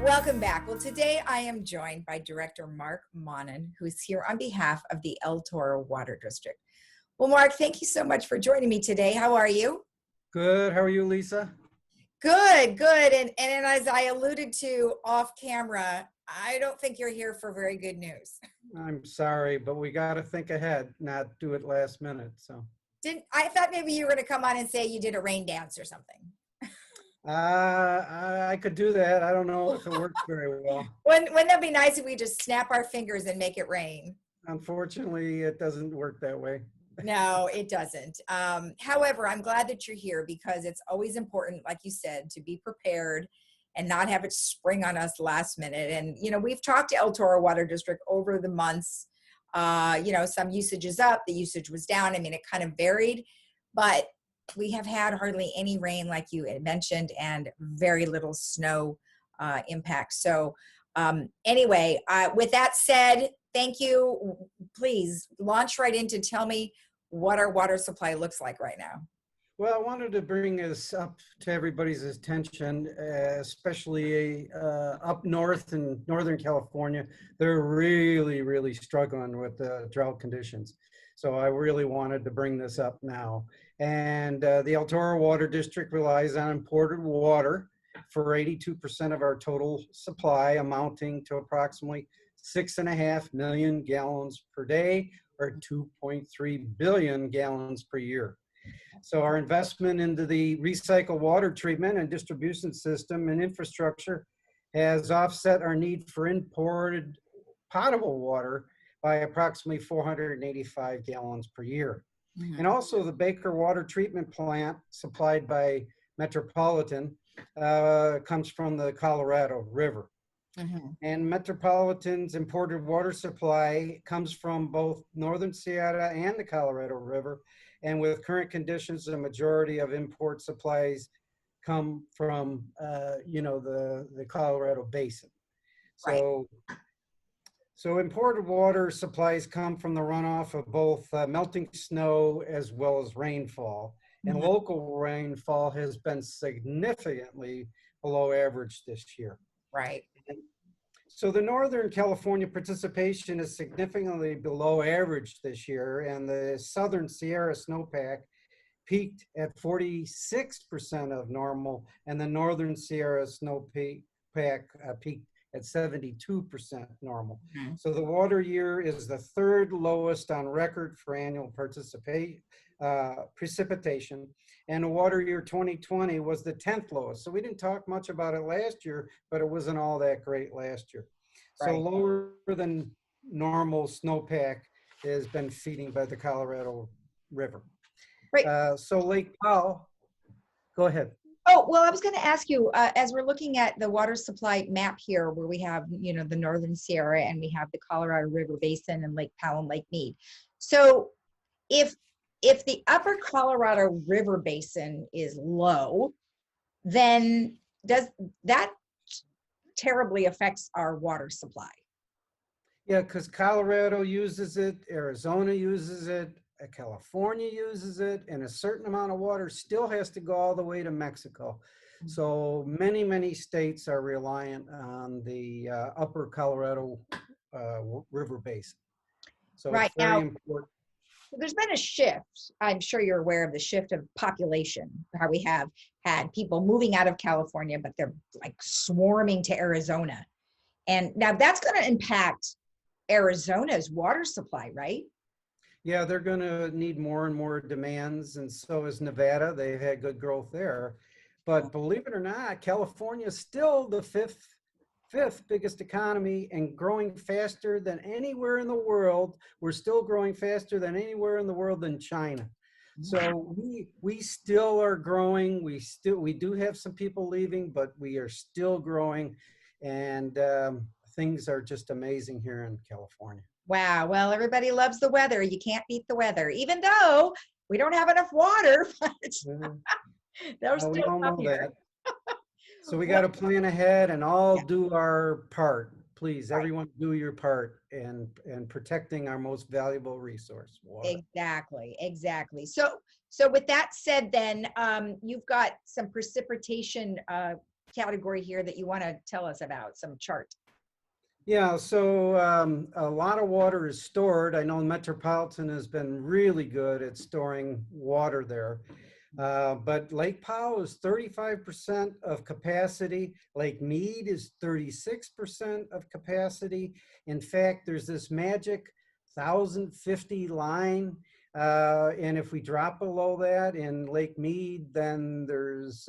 Welcome back. Well, today I am joined by Director Mark Monin, who is here on behalf of the El Toro Water District. Well, Mark, thank you so much for joining me today. How are you? Good. How are you, Lisa? Good, good. And as I alluded to off camera, I don't think you're here for very good news. I'm sorry, but we got to think ahead, not do it last minute. So I thought maybe you were going to come on and say you did a rain dance or something. I could do that. I don't know if it works very well. Wouldn't that be nice if we just snap our fingers and make it rain? Unfortunately, it doesn't work that way. No, it doesn't. However, I'm glad that you're here because it's always important, like you said, to be prepared and not have it spring on us last minute. And, you know, we've talked to El Toro Water District over the months. You know, some usage is up, the usage was down. I mean, it kind of varied, but we have had hardly any rain, like you had mentioned, and very little snow impact. So anyway, with that said, thank you. Please launch right into tell me what our water supply looks like right now. Well, I wanted to bring this up to everybody's attention, especially up north in Northern California. They're really struggling with the drought conditions. So I really wanted to bring this up now. And the El Toro Water District relies on imported water for 82% of our total supply, amounting to approximately 6.5 million gallons per day, or 2.3 billion gallons per year. So our investment into the recycled water treatment and distribution system and infrastructure has offset our need for imported potable water by approximately 485 gallons per year. Mm-hmm. And also the Baker Water Treatment Plant supplied by Metropolitan comes from the Colorado River. Mm-hmm. And Metropolitan's imported water supply comes from both Northern Sierra and the Colorado River. And with current conditions, the majority of import supplies come from, you know, the Colorado Basin. So, right. So imported water supplies come from the runoff of both melting snow as well as rainfall. And mm-hmm. local rainfall has been significantly below average this year. Right. So the Northern California participation is significantly below average this year, and the Southern Sierra snowpack peaked at 46% of normal, and the Northern Sierra snowpack peaked at 72% normal. Mm-hmm. So the water year is the third lowest on record for annual precipitation, and the water year 2020 was the 10th lowest. So we didn't talk much about it last year, but it wasn't all that great last year. Right. So lower than normal snowpack has been feeding by the Colorado River. Right. So Lake Powell, go ahead. Oh, well, I was going to ask you, as we're looking at the water supply map here, where we have, you know, the Northern Sierra and we have the Colorado River Basin and Lake Powell and Lake Mead. So if the upper Colorado River Basin is low, then does that terribly affects our water supply? Yeah, because Colorado uses it, Arizona uses it, California uses it, and a certain amount of water still has to go all the way to Mexico. So many states are reliant on the upper Colorado River Basin. So right. It's very important. There's been a shift. I'm sure you're aware of the shift of population, how we have had people moving out of California, but they're like swarming to Arizona. And now that's going to impact Arizona's water supply, right? Yeah, they're going to need more and more demands, and so is Nevada. They've had good growth there. But believe it or not, California is still the fifth biggest economy and growing faster than anywhere in the world. We're still growing faster than anywhere in the world than China. So we still are growing. We do have some people leaving, but we are still growing, and things are just amazing here in California. Wow. Well, everybody loves the weather. You can't beat the weather, even though we don't have enough water. But there's we still don't up know here. that. So we got to plan ahead and all do our part. Please, right. Everyone do your part in protecting our most valuable resource, water. Exactly. So with that said, then you've got some precipitation category here that you want to tell us about, some chart? Yeah, so a lot of water is stored. I know Metropolitan has been really good at storing water there. But Lake Powell is 35% of capacity. Lake Mead is 36% of capacity. In fact, there's this magic 1,050 line. And if we drop below that in Lake Mead, then there's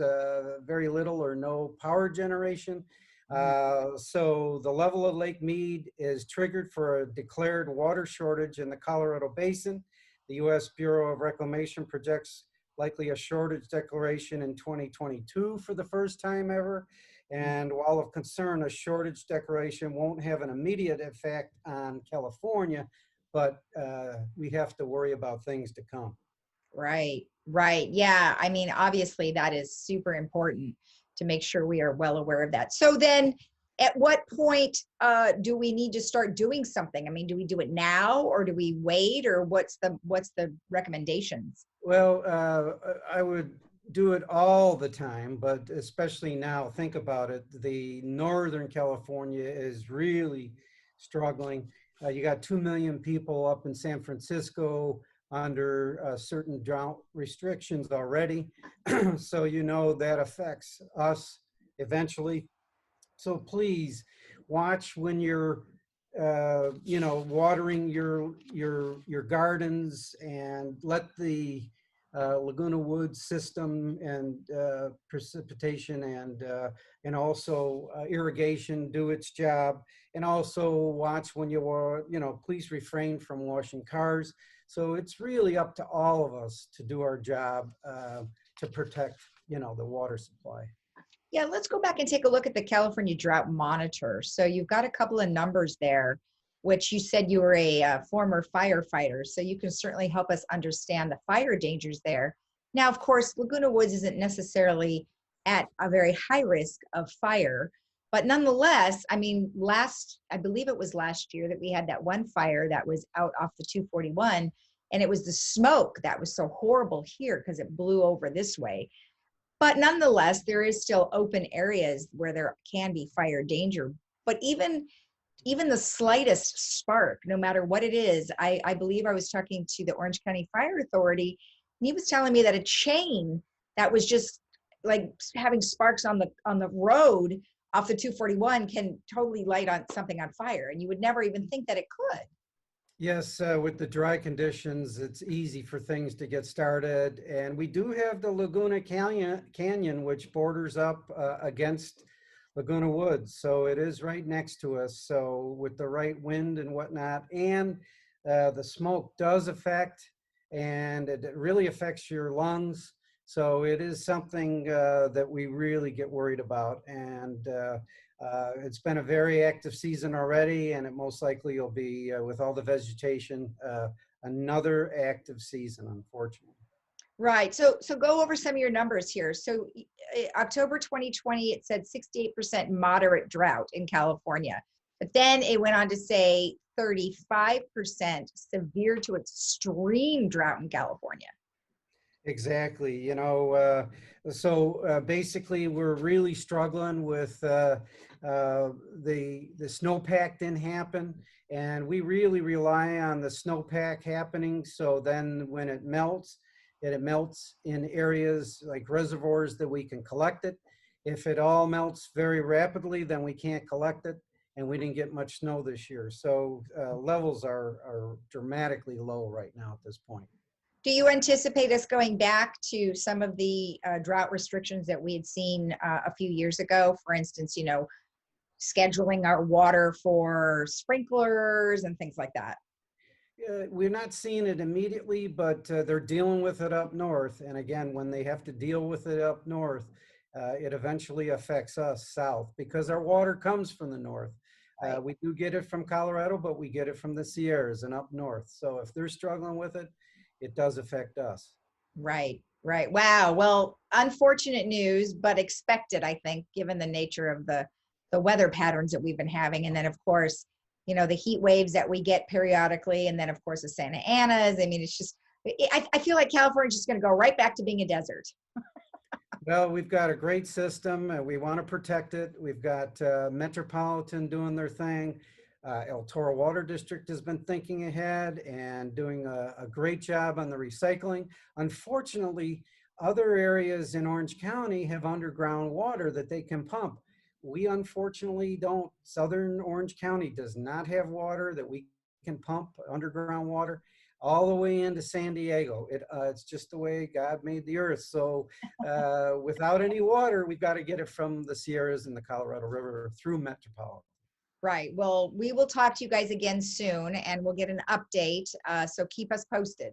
very little or no power generation. So the level of Lake Mead is triggered for a declared water shortage in the Colorado Basin. The U.S. Bureau of Reclamation projects likely a shortage declaration in 2022 for the first time ever. And while of concern, a shortage declaration won't have an immediate effect on California, but we have to worry about things to come. Right, right. Yeah. I mean, obviously, that is super important to make sure we are well aware of that. So then, at what point do we need to start doing something? I mean, do we do it now, or do we wait, or what's the recommendations? Well, I would do it all the time, but especially now, think about it. The Northern California is really struggling. You got 2 million people up in San Francisco under certain drought restrictions already. So, you know, that affects us eventually. So please watch when you're you know, watering your gardens, and let the Laguna Woods system and precipitation and also irrigation do its job. And also watch when you know, please refrain from washing cars. So it's really up to all of us to do our job to protect, you know, the water supply. Yeah, let's go back and take a look at the California Drought Monitor. So you've got a couple of numbers there, which you said you were a former firefighter. So you can certainly help us understand the fire dangers there. Now, of course, Laguna Woods isn't necessarily at a very high risk of fire, but nonetheless, I mean, I believe it was last year that we had that one fire that was out off the 241, and it was the smoke that was so horrible here because it blew over this way. But nonetheless, there is still open areas where there can be fire danger. But even the slightest spark, no matter what it is, I believe I was talking to the Orange County Fire Authority, and he was telling me that a chain that was just like having sparks on the road off the 241 can totally light on something on fire, and you would never even think that it could. Yes, with the dry conditions, it's easy for things to get started. And we do have the Laguna Canyon, which borders up against Laguna Woods. So it is right next to us. So with the right wind and whatnot, and the smoke does affect, and it really affects your lungs. So it is something that we really get worried about. And it's been a very active season already, and it most likely will be, with all the vegetation, another active season, unfortunately. Right. So go over some of your numbers here. So October 2020, it said 68% moderate drought in California. But then it went on to say 35% severe to extreme drought in California. Exactly. You know, so basically, we're really struggling with the snowpack didn't happen, and we really rely on the snowpack happening. So then, when it melts in areas like reservoirs that we can collect it. If it all melts very rapidly, then we can't collect it, and we didn't get much snow this year. So levels are dramatically low right now at this point. Do you anticipate us going back to some of the drought restrictions that we had seen a few years ago? For instance, you know, scheduling our water for sprinklers and things like that. We're not seeing it immediately, but they're dealing with it up north. And again, when they have to deal with it up north, it eventually affects us south because our water comes from the north. Right. We do get it from Colorado, but we get it from the Sierras and up north. So if they're struggling with it, it does affect us. Right, right. Wow. Well, unfortunate news, but expected, I think, given the nature of the weather patterns that we've been having. And then, of course, you know, the heat waves that we get periodically. And then, of course, the Santa Anas. I mean, it's just, I feel like California's just going to go right back to being a desert. Well, we've got a great system and we want to protect it. We've got Metropolitan doing their thing. El Toro Water District has been thinking ahead and doing a great job on the recycling. Unfortunately, other areas in Orange County have underground water that they can pump. We unfortunately don't. Southern Orange County does not have water that we can pump, underground water, all the way into San Diego. It's just the way God made the earth. So without any water, we've got to get it from the Sierras and the Colorado River through Metropolitan. Right. Well, we will talk to you guys again soon and we'll get an update. So keep us posted.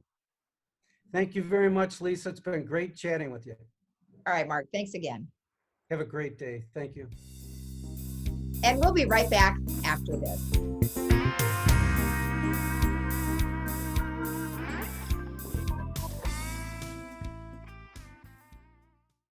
Thank you very much, Lisa. It's been great chatting with you. All right, Mark. Thanks again. Have a great day. Thank you. And we'll be right back after this.